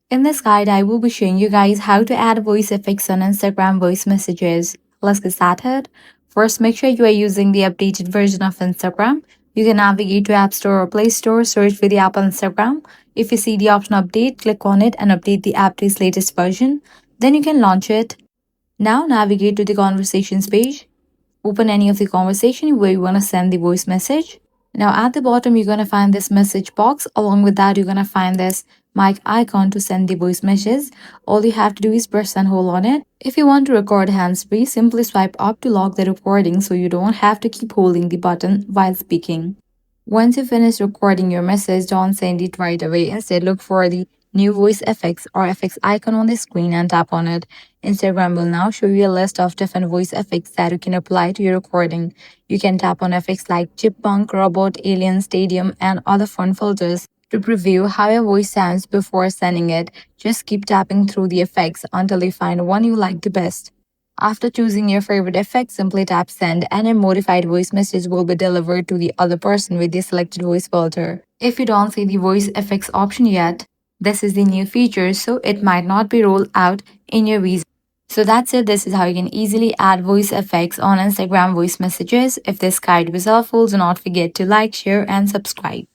In this guide, I will be showing you guys how to add voice effects on Instagram voice messages. Let's get started. First, make sure you are using the updated version of Instagram. You can navigate to App Store or Play Store, search for the app on Instagram. If you see the option update, click on it and update the app to its latest version. Then you can launch it. Now navigate to the conversations page. Open any of the conversation where you want to send the voice message. Now at the bottom, you're going to find this message box. Along with that, you're going to find this mic icon to send the voice message. All you have to do is press and hold on it. If you want to record hands-free, simply swipe up to lock the recording so you don't have to keep holding the button while speaking. Once you finish recording your message, don't send it right away. Instead, look for the new voice effects or effects icon on the screen and tap on it. Instagram will now show you a list of different voice effects that you can apply to your recording. You can tap on effects like chipmunk, robot, alien, stadium, and other fun filters to preview how your voice sounds before sending it. Just keep tapping through the effects until you find one you like the best. After choosing your favorite effect, simply tap send and a modified voice message will be delivered to the other person with the selected voice filter. If you don't see the voice effects option yet, this is the new feature, so it might not be rolled out in your region. So that's it. This is how you can easily add voice effects on Instagram voice messages. If this guide was helpful, do not forget to like, share, and subscribe.